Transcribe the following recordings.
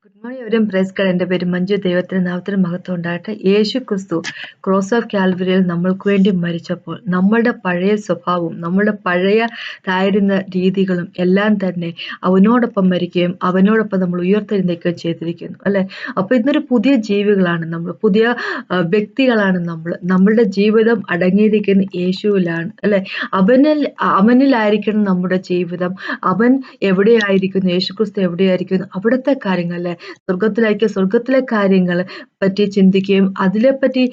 Good morning everyone praise God. എൻ്റെ പേര് മഞ്ജു. ദൈവത്തിന് നാമത്തിന് മഹത്വം ഉണ്ടാകട്ടെ. യേശു ക്രിസ്തു ക്രോസ് ഓഫ് കാൽവരിയിൽ നമ്മൾക്ക് വേണ്ടി മരിച്ചപ്പോൾ നമ്മളുടെ പഴയ സ്വഭാവവും നമ്മളുടെ പഴയതായിരുന്ന രീതികളും എല്ലാം തന്നെ അവനോടൊപ്പം മരിക്കുകയും അവനോടൊപ്പം നമ്മൾ ഉയർത്തെഴുന്നേൽക്കുകയും ചെയ്തിരിക്കുന്നു അല്ലെ. അപ്പൊ ഇന്നൊരു പുതിയ ജീവികളാണ് നമ്മൾ, പുതിയ വ്യക്തികളാണ് നമ്മൾ. നമ്മളുടെ ജീവിതം അടങ്ങിയിരിക്കുന്ന യേശുവിലാണ് അല്ലെ. അവനിലായിരിക്കണം നമ്മുടെ ജീവിതം. അവൻ എവിടെയായിരിക്കുന്നു, യേശുക്രിസ്തു എവിടെയായിരിക്കുന്നു, അവിടുത്തെ കാര്യങ്ങൾ അല്ലെ, സ്വർഗത്തിലെ കാര്യങ്ങൾ പറ്റി ചിന്തിക്കുകയും അതിനെപ്പറ്റി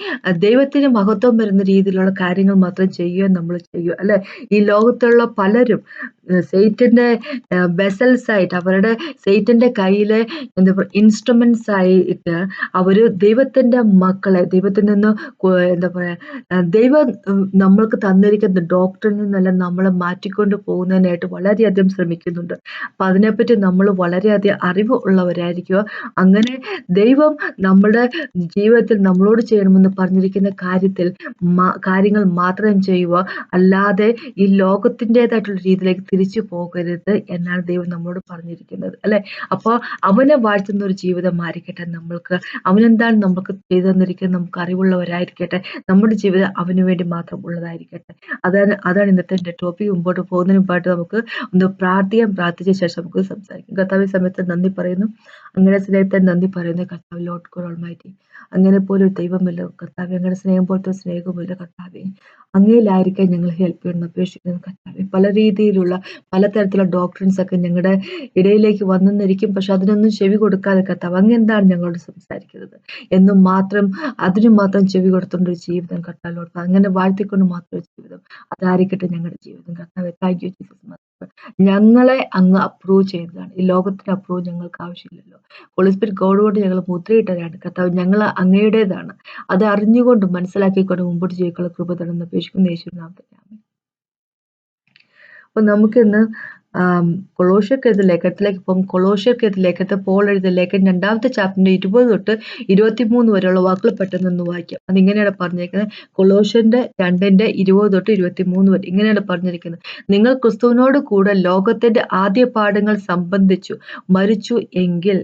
ദൈവത്തിന് മഹത്വം വരുന്ന രീതിയിലുള്ള കാര്യങ്ങൾ മാത്രം ചെയ്യുക നമ്മൾ ചെയ്യുക അല്ലെ. ഈ ലോകത്തുള്ള പലരും സെയ്റ്റന്റെ വെസൽസ് ആയിട്ട്, അവരുടെ സെയ്റ്റന്റെ കയ്യിലെ എന്താ പറയുക ഇൻസ്ട്രുമെന്റ്സ് ആയിട്ട് അവര് ദൈവത്തിന്റെ മക്കളെ ദൈവത്തിൽ നിന്ന് എന്താ പറയാ ദൈവം നമ്മൾക്ക് തന്നിരിക്കുന്ന ഡോക്ടറിൽ നിന്നെല്ലാം നമ്മളെ മാറ്റിക്കൊണ്ട് പോകുന്നതിനായിട്ട് വളരെയധികം ശ്രമിക്കുന്നുണ്ട്. അപ്പൊ അതിനെപ്പറ്റി നമ്മൾ വളരെയധികം അറിവ് ഉള്ളവരായിരിക്കുക. അങ്ങനെ ദൈവം നമ്മുടെ ജീവിതത്തിൽ നമ്മളോട് ചെയ്യണമെന്ന് പറഞ്ഞിരിക്കുന്ന കാര്യങ്ങൾ മാത്രം ചെയ്യുക, അല്ലാതെ ഈ ലോകത്തിൻ്റെതായിട്ടുള്ള രീതിയിലേക്ക് തിരിച്ചു പോകരുത് എന്നാണ് ദൈവം നമ്മളോട് പറഞ്ഞിരിക്കുന്നത് അല്ലെ. അപ്പോൾ അവനെ വാഴ്ത്തുന്ന ഒരു ജീവിതമായിരിക്കട്ടെ നമ്മൾക്ക്. അവനെന്താണ് നമുക്ക് ചെയ്തു തന്നിരിക്കുന്നത് നമുക്ക് അറിവുള്ളവരായിരിക്കട്ടെ. നമ്മുടെ ജീവിതം അവന് വേണ്ടി മാത്രം ഉള്ളതായിരിക്കട്ടെ. അതാണ് ഇന്നത്തെ എൻ്റെ ടോപ്പിക്. മുമ്പോട്ട് പോകുന്നതിന് മുമ്പായിട്ട് നമുക്ക് ഒന്ന് പ്രാർത്ഥിച്ച ശേഷം നമുക്ക് സംസാരിക്കാം. കർത്താവേ, സമയത്ത് നന്ദി പറയുന്നു. അങ്ങനെ സ്നേഹത്തെ നന്ദി പറയുന്നു കർത്താവ്. ലോർഡ് ഗോഡ് ഓൾമൈറ്റി, അങ്ങനെ പോലും ദൈവമില്ല കർത്താവെ. അങ്ങനെ സ്നേഹം പോലത്തെ സ്നേഹമില്ല കർത്താവെ. അങ്ങയിലായിരിക്കാൻ ഞങ്ങൾ ഹെൽപ്പ് ചെയ്യണം അപേക്ഷിക്കുന്നു കർത്താവെ. പല രീതിയിലുള്ള പലതരത്തിലുള്ള ഡോക്ടറിൻസ് ഒക്കെ ഞങ്ങളുടെ ഇടയിലേക്ക് വന്നെന്നിരിക്കും. പക്ഷെ അതിനൊന്നും ചെവി കൊടുക്കാതെ കർത്താവ് അങ്ങ് എന്താണ് ഞങ്ങളോട് സംസാരിക്കുന്നത് എന്നും മാത്രം, അതിനു മാത്രം ചെവി കൊടുത്തുകൊണ്ട് ഒരു ജീവിതം കർത്താവിനോട് അങ്ങനെ വാഴ്ത്തിക്കൊണ്ട് മാത്രം ഒരു ജീവിതം, അതായിരിക്കട്ടെ ഞങ്ങളുടെ ജീവിതം കർത്താവെ. Thank you Jesus. ഞങ്ങളെ അങ്ങ് അപ്രൂവ് ചെയ്തതാണ്. ഈ ലോകത്തിന് അപ്രൂവ് ഞങ്ങൾക്ക് ആവശ്യമില്ലല്ലോ. ഹോളി സ്പിരിറ്റ് ഗോഡ് ഞങ്ങൾ മുദ്രയിട്ടതാണ് കർത്താവ്. ഞങ്ങൾ അങ്ങയുടേതാണ്. അത് അറിഞ്ഞുകൊണ്ട് മനസ്സിലാക്കിക്കൊണ്ട് മുമ്പോട്ട് ജീവിക്കാനുള്ള കൃപ തരുന്ന അപേക്ഷിക്കുന്ന യേശുവിന്റെ നാമത്തിൽ ആമേൻ. അപ്പൊ നമുക്കിന്ന് കൊളോഷ്യർക്കെഴുതിയ ലേഖനത്തിലേക്ക് പോകും. കൊളോഷ്യർക്കെഴുതിയ ലേഖനത്തെ പോൾ എഴുതിയ ലേഖനം 2-ാമത്തെ ചാപ്റ്ററിന്റെ 20 തൊട്ട് 23 വരെയുള്ള വാക്കുകൾ പെട്ടെന്ന് വായിക്കാം. അതിങ്ങനെയാണ് പറഞ്ഞിരിക്കുന്നത്. കൊളോഷ്യന്റെ 2:20 തൊട്ട് 23 വരെ ഇങ്ങനെയാണ് പറഞ്ഞിരിക്കുന്നത്. നിങ്ങൾ ക്രിസ്തുവിനോട് കൂടെ ലോകത്തിന്റെ ആദ്യ പാഠങ്ങൾ സംബന്ധിച്ചു മരിച്ചു എങ്കിൽ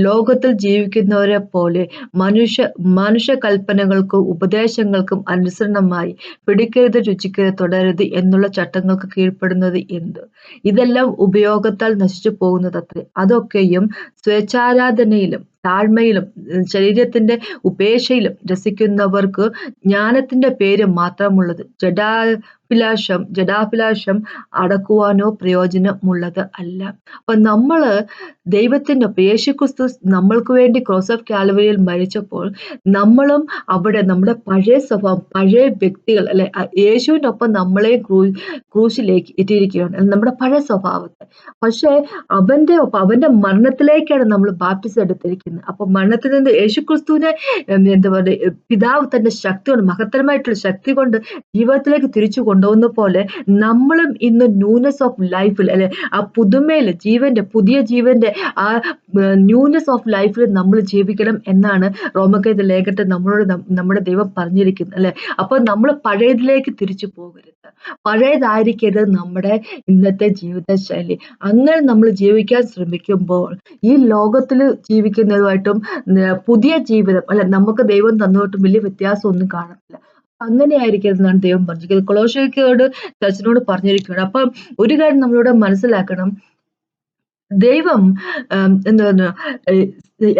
ലോകത്തിൽ ജീവിക്കുന്നവരെ പോലെ മനുഷ്യ കൽപ്പനകൾക്കും ഉപദേശങ്ങൾക്കും അനുസരണമായി പിടിക്കരുത്, രുചിക്കരുത്, തുടരുത് എന്നുള്ള ചട്ടങ്ങൾക്ക് കീഴ്പ്പെടുന്നത് എന്ത്? ഇതെല്ലാം ഉപയോഗത്താൽ നശിച്ചു പോകുന്നതത്രേ. അതൊക്കെയും സ്വേച്ഛാരാധനയിലും താഴ്മയിലും ശരീരത്തിന്റെ ഉപേക്ഷയിലും രസിക്കുന്നവർക്ക് ജ്ഞാനത്തിന്റെ പേര് മാത്രമുള്ളത്. ജഡാഭിലാഷം അടക്കുവാനോ പ്രയോജനമുള്ളത് അല്ല. അപ്പൊ നമ്മള് ദൈവത്തിന്റെ യേശുക്രിസ്തു നമ്മൾക്ക് വേണ്ടി ക്രോസ് ഓഫ് കാൽവരിയിൽ മരിച്ചപ്പോൾ നമ്മളും അവിടെ നമ്മുടെ പഴയ സ്വഭാവം, പഴയ വ്യക്തികൾ അല്ലെ, യേശുവിന്റെ ഒപ്പം നമ്മളെ ക്രൂശിലേക്ക് ഇട്ടിരിക്കുകയാണ്, നമ്മുടെ പഴയ സ്വഭാവത്തെ. പക്ഷെ അവന്റെ ഒപ്പം അവന്റെ മരണത്തിലേക്കാണ് നമ്മൾ ബാപ്റ്റിസം എടുത്തിരിക്കുന്നത്. അപ്പൊ മരണത്തിൽ നിന്ന് യേശുക്രിസ്തുവിനെ എന്താ പറയുക പിതാവ് തന്റെ ശക്തി കൊണ്ട്, മഹത്തരമായിട്ടുള്ള ശക്തി കൊണ്ട് ജീവിതത്തിലേക്ക് തിരിച്ചു കൊണ്ടുപോകുന്ന പോലെ നമ്മളും ഇന്ന് ന്യൂനെസ് ഓഫ് ലൈഫിൽ അല്ലെ, ആ പുതുമയിൽ പുതിയ ജീവന്റെ ആ ന്യൂനെസ് ഓഫ് ലൈഫിൽ നമ്മൾ ജീവിക്കണം എന്നാണ് റോമക്കെഴുതിയ ലേഖനത്തിൽ നമ്മളോട് നമ്മുടെ ദൈവം പറഞ്ഞിരിക്കുന്നത് അല്ലെ. അപ്പൊ നമ്മൾ പഴയതിലേക്ക് തിരിച്ചു പോകരുത്, പഴയതായിരിക്കരുത് നമ്മുടെ ഇന്നത്തെ ജീവിതശൈലി. അങ്ങനെ നമ്മൾ ജീവിക്കാൻ ശ്രമിക്കുമ്പോൾ ഈ ലോകത്തിൽ ജീവിക്കുന്നതുമായിട്ടും പുതിയ ജീവിതം അല്ലെ നമുക്ക് ദൈവം തന്നതായിട്ടും വലിയ വ്യത്യാസം ഒന്നും കാണത്തില്ല. അങ്ങനെ ആയിരിക്കരുതെന്നാണ് ദൈവം പറഞ്ഞിരിക്കുന്നത്. കൊളോഷ്യരോട് ചർച്ചിനോട് പറഞ്ഞിരിക്കുകയാണ്. അപ്പം ഒരു കാര്യം നമ്മളിവിടെ മനസ്സിലാക്കണം. ദൈവം എന്താ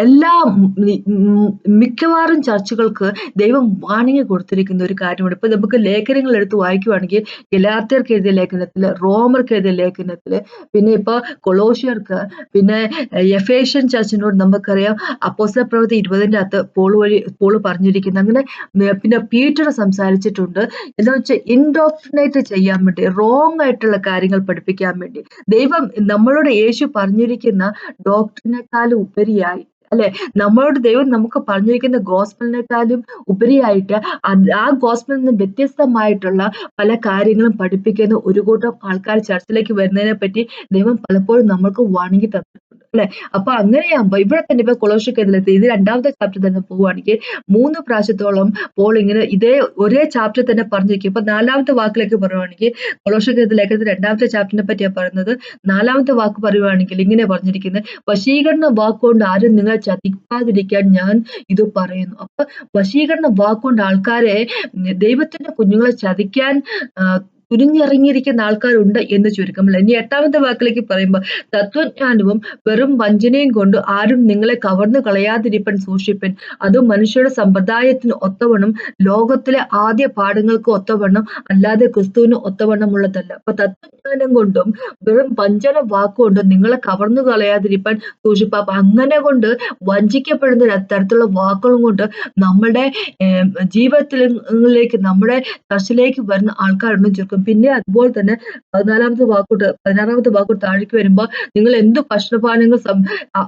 എല്ലാ മിക്കവാറും ചർച്ചുകൾക്ക് ദൈവം വാണിംഗ് കൊടുത്തിരിക്കുന്ന ഒരു കാര്യമാണ്. ഇപ്പൊ നമുക്ക് ലേഖനങ്ങൾ എടുത്ത് വായിക്കുവാണെങ്കിൽ ഗലാത്യർക്ക് എഴുതിയ ലേഖനത്തില്, റോമർക്ക് എഴുതിയ ലേഖനത്തില്, പിന്നെ ഇപ്പൊ കൊളോഷ്യർക്ക്, പിന്നെ എഫേഷ്യൻ ചർച്ചിനോട് നമുക്കറിയാം അപ്പോസ്തല പ്രവൃത്തി 20-ന്റെ അകത്ത് പോള് പറഞ്ഞിരിക്കുന്നത്. അങ്ങനെ പിന്നെ പീറ്റർ സംസാരിച്ചിട്ടുണ്ട്. എന്ന് വെച്ചാൽ ഇൻഡോക്ട്രിനേറ്റ് ചെയ്യാൻ വേണ്ടി, റോങ് ആയിട്ടുള്ള കാര്യങ്ങൾ പഠിപ്പിക്കാൻ വേണ്ടി ദൈവം നമ്മളോട് യേശു പറഞ്ഞിരിക്കുന്ന ഡോക്ടറിനേക്കാളും ഉപരിയായി അല്ലെ, നമ്മളോട് ദൈവം നമുക്ക് പറഞ്ഞിരിക്കുന്ന ഗോസ്പലിനേക്കാളും ഉപരിയായിട്ട് ആ ഗോസ്പലിൽ നിന്ന് വ്യത്യസ്തമായിട്ടുള്ള പല കാര്യങ്ങളും പഠിപ്പിക്കുന്ന ഒരു കൂട്ടം ആൾക്കാർ ചർച്ചിലേക്ക് വരുന്നതിനെ പറ്റി ദൈവം പലപ്പോഴും നമ്മൾക്ക് വാണിംഗ് തന്നിട്ടുണ്ട്. അല്ലെ? അപ്പൊ അങ്ങനെയാകുമ്പോ ഇവിടെ തന്നെ ഇപ്പൊ കൊളോഷ്യക്കെതിലെത്തി ഇത് 2ാമത്തെ ചാപ്റ്റർ തന്നെ പോവുകയാണെങ്കിൽ 3 പ്രാവശ്യത്തോളം പോൾ ഇങ്ങനെ ഒരേ ചാപ്റ്റർ തന്നെ പറഞ്ഞിരിക്കും. ഇപ്പൊ 4ാമത്തെ വാക്കിലേക്ക് പറയുവാണെങ്കിൽ കൊളോഷ്യക്കെതിരെ ലേഖനത്തിൽ 2ാമത്തെ ചാപ്റ്ററിനെ പറ്റിയാ പറയുന്നത്. 4ാമത്തെ വാക്ക് പറയുവാണെങ്കിൽ ഇങ്ങനെ പറഞ്ഞിരിക്കുന്നത്, വശീകരണ വാക്കുകൊണ്ട് ആരും നിങ്ങളെ ചതിക്കാതിരിക്കാൻ ഞാൻ ഇത് പറയുന്നു. അപ്പൊ വശീകരണ വാക്കുകൊണ്ട് ആൾക്കാരെ ദൈവത്തിന്റെ കുഞ്ഞുങ്ങളെ ചതിക്കാൻ തുനിഞ്ഞിറങ്ങിയിരിക്കുന്ന ആൾക്കാരുണ്ട് എന്ന് ചുരുക്കം. ഇനി 8ാമത്തെ വാക്കിലേക്ക് പറയുമ്പോൾ തത്വജ്ഞാനവും വെറും വഞ്ചനയും കൊണ്ട് ആരും നിങ്ങളെ കവർന്നു കളയാതിരിപ്പൻ സൂക്ഷിപ്പൻ. അത് മനുഷ്യരുടെ സമ്പ്രദായത്തിന് ഒത്തവണ്ണം ലോകത്തിലെ ആദ്യ പാഠങ്ങൾക്ക് ഒത്തവണ്ണം അല്ലാതെ ക്രിസ്തുവിന് ഒത്തവണ്ണമുള്ളതല്ല. അപ്പൊ തത്വജ്ഞാനം കൊണ്ടും വെറും വഞ്ചന വാക്കുകൊണ്ടും നിങ്ങളെ കവർന്നു കളയാതിരിപ്പാൻ സൂക്ഷിപ്പ. അപ്പൊ അങ്ങനെ കൊണ്ട് വഞ്ചിക്കപ്പെടുന്ന തരത്തിലുള്ള വാക്കുകളും കൊണ്ട് നമ്മുടെ ജീവിതത്തിലേക്ക് നമ്മുടെ ചർച്ചിലേക്ക് വരുന്ന ആൾക്കാരുണ്ട് ചുരുക്കം. പിന്നെ അതുപോലെ തന്നെ 16ാമത്തെ വാക്കോട്ട് താഴേക്ക് വരുമ്പോൾ നിങ്ങൾ എന്ത് ഭക്ഷണപാനങ്ങൾ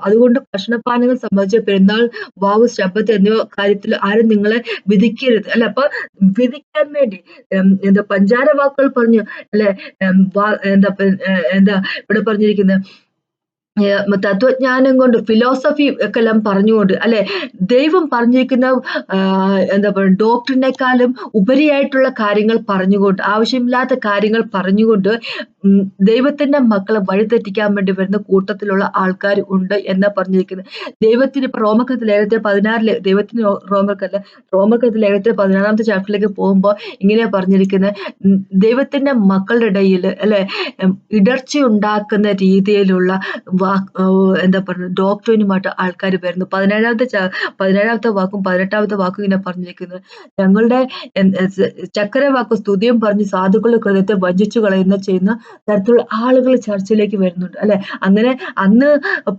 അതുകൊണ്ട് ഭക്ഷണപാനങ്ങൾ സംബന്ധിച്ച പെരുന്നാൾ വാവ് ശബ്ബത്ത് എന്നിവ കാര്യത്തിൽ ആരും നിങ്ങളെ വിധിക്കരുത്. അല്ലെ? അപ്പൊ വിധിക്കാൻ വേണ്ടി പഞ്ചാര വാക്കുകൾ പറഞ്ഞു അല്ലെ? എന്താ ഇവിടെ പറഞ്ഞിരിക്കുന്നത്, തത്വജ്ഞാനം കൊണ്ട് ഫിലോസഫി ഒക്കെ എല്ലാം പറഞ്ഞുകൊണ്ട് അല്ലെ? ദൈവം പറഞ്ഞിരിക്കുന്ന എന്താ പറയുക ഡോക്ടറിനെക്കാളും ഉപരിയായിട്ടുള്ള കാര്യങ്ങൾ പറഞ്ഞുകൊണ്ട്, ആവശ്യമില്ലാത്ത കാര്യങ്ങൾ പറഞ്ഞുകൊണ്ട് ദൈവത്തിന്റെ മക്കളെ വഴിതെറ്റിക്കാൻ വേണ്ടി വരുന്ന കൂട്ടത്തിലുള്ള ആൾക്കാർ ഉണ്ട് എന്നാ പറഞ്ഞിരിക്കുന്നത്. ദൈവത്തിന് ഇപ്പൊ റോമക്കത്ത് ലേഖനത്തിൽ 16 ദൈവത്തിന് റോമക്കത്ത് ലേഖനത്തിൽ 16ാമത്തെ ചാപ്റ്ററിലേക്ക് പോകുമ്പോൾ ഇങ്ങനെയാ പറഞ്ഞിരിക്കുന്നത്, ദൈവത്തിന്റെ മക്കളുടെ ഇടയിൽ അല്ലെ ഇടർച്ച ഉണ്ടാക്കുന്ന രീതിയിലുള്ള എന്താ പറയുക ഡോക്ടറിനുമായിട്ട് ആൾക്കാർ വരുന്നു. 17ാമത്തെ വാക്കും 18ാമത്തെ വാക്കും ഇങ്ങനെ പറഞ്ഞിരിക്കുന്നത്, ഞങ്ങളുടെ ചക്കരവാക്കും സ്തുതിയും പറഞ്ഞ് സാധുക്കളുടെ ഹൃദയത്തെ വഞ്ചിച്ചു ചെയ്യുന്ന തരത്തിലുള്ള ആളുകൾ ചർച്ചിലേക്ക് വരുന്നുണ്ട് അല്ലെ? അങ്ങനെ അന്ന്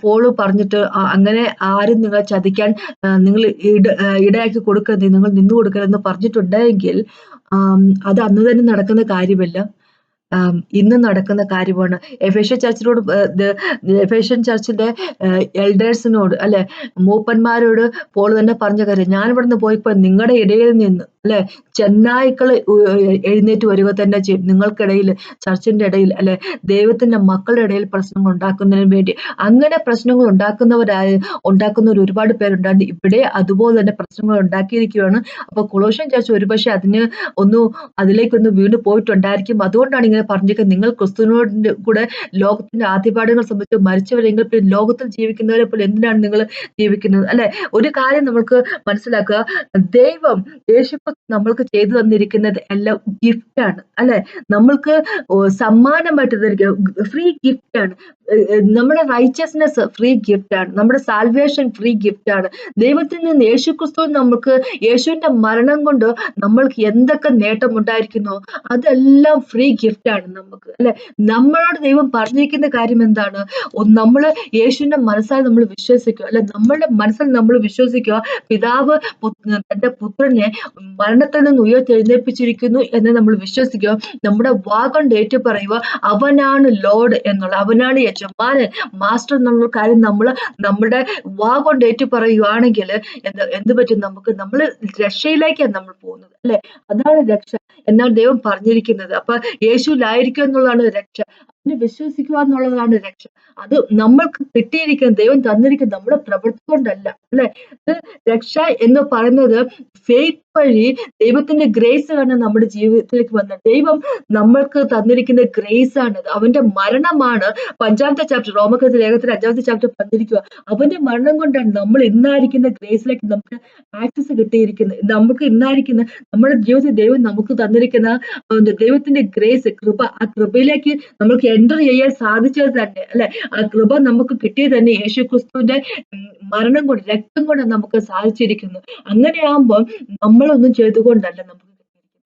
പോള് പറഞ്ഞിട്ട് അങ്ങനെ ആരും നിങ്ങളെ ചതിക്കാൻ നിങ്ങൾ ഇടയാക്കി കൊടുക്കരുത്, നിങ്ങൾ നിന്നു കൊടുക്കരുതെന്ന് പറഞ്ഞിട്ടുണ്ടെങ്കിൽ അത് അന്ന് തന്നെ നടക്കുന്ന കാര്യമല്ല, ഇന്ന് നടക്കുന്ന കാര്യമാണ്. എഫേഷ്യൻ ചർച്ചിന്റെ എൽഡേഴ്സിനോട് അല്ലെ മൂപ്പന്മാരോട് പോൾ തന്നെ പറഞ്ഞ കാര്യം, ഞാൻ ഇവിടുന്ന് പോയിപ്പോ നിങ്ങളുടെ ഇടയിൽ നിന്ന് അല്ലെ ചെന്നായ്ക്കൾ എഴുന്നേറ്റ് വരിക തന്നെ ചെയ്യും. നിങ്ങൾക്കിടയിൽ ചർച്ചിന്റെ ഇടയിൽ അല്ലെ ദൈവത്തിന്റെ മക്കളുടെ ഇടയിൽ പ്രശ്നങ്ങൾ ഉണ്ടാക്കുന്നതിന് വേണ്ടി. അങ്ങനെ പ്രശ്നങ്ങൾ ഉണ്ടാക്കുന്നവർ ഒരുപാട് പേരുണ്ടായിരുന്നു. ഇവിടെ അതുപോലെ തന്നെ പ്രശ്നങ്ങൾ ഉണ്ടാക്കിയിരിക്കുകയാണ്. അപ്പൊ കൊളോഷ്യൻ ചർച്ച് ഒരുപക്ഷെ അതിലേക്കൊന്ന് വീണ്ടും പോയിട്ടുണ്ടായിരിക്കും. അതുകൊണ്ടാണ് ഇങ്ങനെ പറഞ്ഞിരിക്കുന്നത്, നിങ്ങൾ ക്രിസ്തുവിനോട് കൂടെ ലോകത്തിന്റെ ആദ്യപാഠങ്ങൾ സംബന്ധിച്ച് മരിച്ചവരെങ്കിൽ പിന്നെ ലോകത്തിൽ ജീവിക്കുന്നവരെ പോലെ എന്തിനാണ് നിങ്ങൾ ജീവിക്കുന്നത് അല്ലെ? ഒരു കാര്യം നമ്മൾക്ക് മനസ്സിലാക്കുക, ദൈവം യേശു നമ്മൾക്ക് ചെയ്തു തന്നിരിക്കുന്നത് എല്ലാം ഗിഫ്റ്റ് ആണ് അല്ലെ? നമ്മൾക്ക് സമ്മാനമായിട്ട് ഫ്രീ ഗിഫ്റ്റ് ആണ്. നമ്മുടെ റൈച്ചസ്നെസ് ഫ്രീ ഗിഫ്റ്റ് ആണ്. നമ്മുടെ സാൽവേഷൻ ഫ്രീ ഗിഫ്റ്റ് ആണ്. ദൈവത്തിൽ നിന്ന് യേശുവിന്റെ മരണം കൊണ്ട് നമ്മൾക്ക് എന്തൊക്കെ നേട്ടം ഉണ്ടായിരിക്കുന്നോ അതെല്ലാം ഫ്രീ ഗിഫ്റ്റ് ആണ് നമുക്ക് അല്ലെ? നമ്മളോട് ദൈവം പറഞ്ഞിരിക്കുന്ന കാര്യം എന്താണ്? നമ്മള് യേശുവിന്റെ മനസ്സാൽ നമ്മൾ വിശ്വസിക്കുക അല്ലെ? നമ്മളുടെ മനസ്സിൽ നമ്മൾ വിശ്വസിക്കുക പിതാവ് തന്റെ പുത്രനെ മരണത്തിൽ നിന്ന് ഉയർത്തെഴുന്നേൽപ്പിച്ചിരിക്കുന്നു എന്ന് നമ്മൾ വിശ്വസിക്കുക. നമ്മുടെ വാഗൊണ്ട് ഏറ്റു പറയുക അവനാണ് ലോർഡ് എന്നുള്ള, അവനാണ് യജമാനൻ മാസ്റ്റർ എന്നുള്ള കാര്യം നമ്മൾ നമ്മുടെ വാഗൊണ്ട് ഏറ്റു പറയുകയാണെങ്കിൽ എന്ത് പറ്റും നമുക്ക്? നമ്മൾ രക്ഷയിലേക്കാണ് നമ്മൾ പോകുന്നത് അല്ലെ? അതാണ് രക്ഷ എന്നാണ് ദൈവം പറഞ്ഞിരിക്കുന്നത്. അപ്പൊ യേശുവിലായിരിക്കും എന്നുള്ളതാണ് രക്ഷ. അതിനെ വിശ്വസിക്കുക എന്നുള്ളതാണ് രക്ഷ. അത് നമ്മൾക്ക് കിട്ടിയിരിക്കുന്നത് ദൈവം തന്നിരിക്കുന്നത് നമ്മുടെ പ്രവൃത്തി കൊണ്ടല്ല അല്ലെ? രക്ഷ എന്ന് പറയുന്നത് ഫെയ്ത്ത് വഴി ദൈവത്തിന്റെ ഗ്രേസ് ആണ് നമ്മുടെ ജീവിതത്തിലേക്ക് വന്നത്. ദൈവം നമ്മൾക്ക് തന്നിരിക്കുന്ന ഗ്രേസ് ആണ്, അവന്റെ മരണമാണ്. 5ാമത്തെ ചാപ്റ്റർ റോമക്കത്ത് ലേഖനത്തിൽ 5ാമത്തെ ചാപ്റ്റർ പറഞ്ഞിരിക്കുക, അവന്റെ മരണം കൊണ്ടാണ് നമ്മൾ ഇന്നായിരിക്കുന്ന ഗ്രേസിലേക്ക് നമുക്ക് ആക്സസ് കിട്ടിയിരിക്കുന്നത്. നമുക്ക് ഇന്നായിരിക്കുന്ന നമ്മുടെ ജീവിതത്തിൽ ദൈവം നമുക്ക് തന്നിരിക്കുന്ന ദൈവത്തിന്റെ ഗ്രേസ്, കൃപ, ആ കൃപയിലേക്ക് നമുക്ക് എൻ്റർ ചെയ്യാൻ സാധിച്ചത് തന്നെ അല്ലെ? ആ കൃപ നമുക്ക് കിട്ടിയത് തന്നെ യേശു ക്രിസ്തുവിന്റെ മരണം കൊണ്ട്, രക്തം കൊണ്ട് നമുക്ക് സാധിച്ചിരിക്കുന്നു. അങ്ങനെയാകുമ്പോൾ നമ്മളൊന്നും ചെയ്തുകൊണ്ടല്ല നമുക്ക്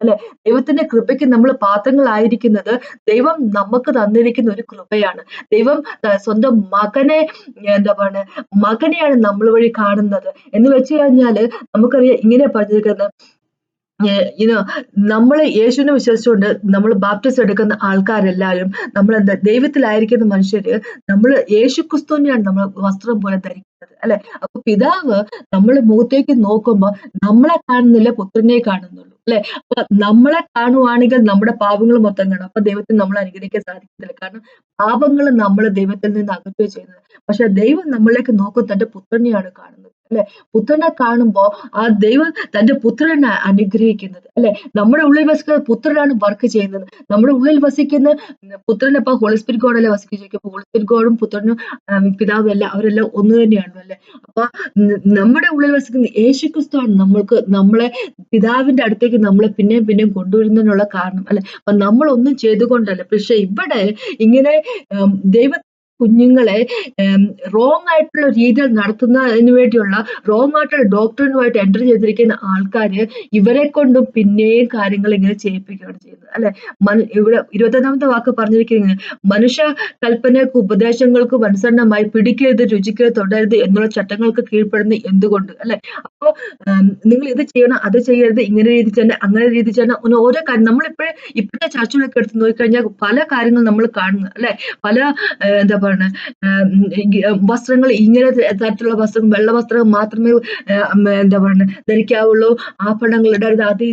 അല്ലെ? ദൈവത്തിന്റെ കൃപയ്ക്ക് നമ്മൾ പാത്രങ്ങളായിരിക്കുന്നത് ദൈവം നമുക്ക് തന്നിരിക്കുന്ന ഒരു കൃപയാണ്. ദൈവം സ്വന്തം മകനെയാണ് നമ്മൾ വഴി കാണുന്നത് എന്ന് വെച്ച് കഴിഞ്ഞാല് നമുക്കറിയാം ഇങ്ങനെ പറഞ്ഞിരിക്കുന്നത്, നമ്മൾ യേശുവിനെ വിശ്വസിച്ചുകൊണ്ട് നമ്മൾ ബാപ്റ്റിസം എടുക്കുന്ന ആൾക്കാരെല്ലാവരും നമ്മൾ ദൈവത്തിലായിരിക്കുന്ന മനുഷ്യര് നമ്മൾ യേശു ക്രിസ്തുവിനെയാണ് നമ്മൾ വസ്ത്രം പോലെ ധരിക്കുന്നത് അല്ലെ? അപ്പൊ പിതാവ് നമ്മൾ മുഖത്തേക്ക് നോക്കുമ്പോ നമ്മളെ കാണുന്നില്ല, പുത്രനെ കാണുന്നുള്ളൂ അല്ലെ? അപ്പൊ നമ്മളെ കാണുവാണെങ്കിൽ നമ്മുടെ പാപങ്ങൾ മൊത്തം കാണും. അപ്പൊ ദൈവത്തിന് നമ്മളെ അനുഗ്രഹിക്കാൻ സാധിക്കത്തില്ല. കാരണം പാപങ്ങൾ നമ്മൾ ദൈവത്തിൽ നിന്ന് അകറ്റുകയാ ചെയ്യുന്നത്. പക്ഷെ ദൈവം നമ്മളിലേക്ക് നോക്കും തന്റെ പുത്രനെയാണ് കാണുന്നത്. അല്ലെ? പുത്രനെ കാണുമ്പോ ആ ദൈവം തന്റെ പുത്രനെ അനുഗ്രഹിക്കുന്നത്. അല്ലെ? നമ്മുടെ ഉള്ളിൽ വസിക്കുന്ന പുത്രനാണ് വർക്ക് ചെയ്യുന്നത്. നമ്മുടെ ഉള്ളിൽ വസിക്കുന്ന പുത്രനപ്പൊ ഹോളി സ്പിരിറ്റ് ഗോഡല്ലേ വസിപ്പിച്ചിരിക്കുന്നത്. ഹോളി സ്പിരിറ്റ് ഗോഡും പുത്രനും പിതാവും എല്ലാം അവരെല്ലാം ഒന്ന് തന്നെയാണല്ലോ അല്ലെ? അപ്പൊ നമ്മുടെ ഉള്ളിൽ വസിക്കുന്ന യേശുക്രിസ്തുവാണ് നമ്മൾക്ക് നമ്മളെ പിതാവിന്റെ അടുത്തേക്ക് നമ്മളെ പിന്നെയും പിന്നെയും കൊണ്ടുവരുന്നതിനുള്ള കാരണം അല്ലെ? അപ്പൊ നമ്മളൊന്നും ചെയ്തുകൊണ്ടല്ല. പക്ഷെ ഇവിടെ ഇങ്ങനെ ദൈവ കുഞ്ഞുങ്ങളെ റോങ് ആയിട്ടുള്ള രീതിയിൽ നടത്തുന്നതിന് വേണ്ടിയുള്ള റോങ് ആയിട്ടുള്ള ഡോക്ടറിനുമായിട്ട് എൻ്റർ ചെയ്തിരിക്കുന്ന ആൾക്കാര് ഇവരെ കൊണ്ടും പിന്നെയും കാര്യങ്ങൾ ഇങ്ങനെ ചെയ്യിപ്പിക്കുകയാണ് ചെയ്യുന്നത് അല്ലെ? ഇവിടെ 21ാമത്തെ വാക്ക് പറഞ്ഞിരിക്കുന്നത് മനുഷ്യ കൽപ്പനയ്ക്ക് ഉപദേശങ്ങൾക്കും അനുസരണമായി പിടിക്കരുത്, രുചിക്കരുത്, തൊടരുത് എന്നുള്ള ചട്ടങ്ങൾക്ക് കീഴ്പ്പെടുന്ന എന്തുകൊണ്ട് അല്ലെ? അപ്പൊ നിങ്ങൾ ഇത് ചെയ്യണം, അത് ചെയ്യരുത്, ഇങ്ങനെ രീതി ചെയ്യണം, അങ്ങനെ രീതി ചെയ്യണം, ഓരോ കാര്യം നമ്മളിപ്പോഴേ ഇപ്പോഴത്തെ ചർച്ചകളൊക്കെ എടുത്ത് നോക്കിക്കഴിഞ്ഞാൽ പല കാര്യങ്ങൾ നമ്മൾ കാണുന്നു അല്ലെ? പല എന്താ പറയുക വസ്ത്രങ്ങൾ ഇങ്ങനെ തരത്തിലുള്ള വസ്ത്രങ്ങൾ വെള്ള വസ്ത്രം മാത്രമേ എന്താ പറയുക ധരിക്കാവുള്ളൂ, ആഭരണങ്ങൾ ഇടരുത്, അത്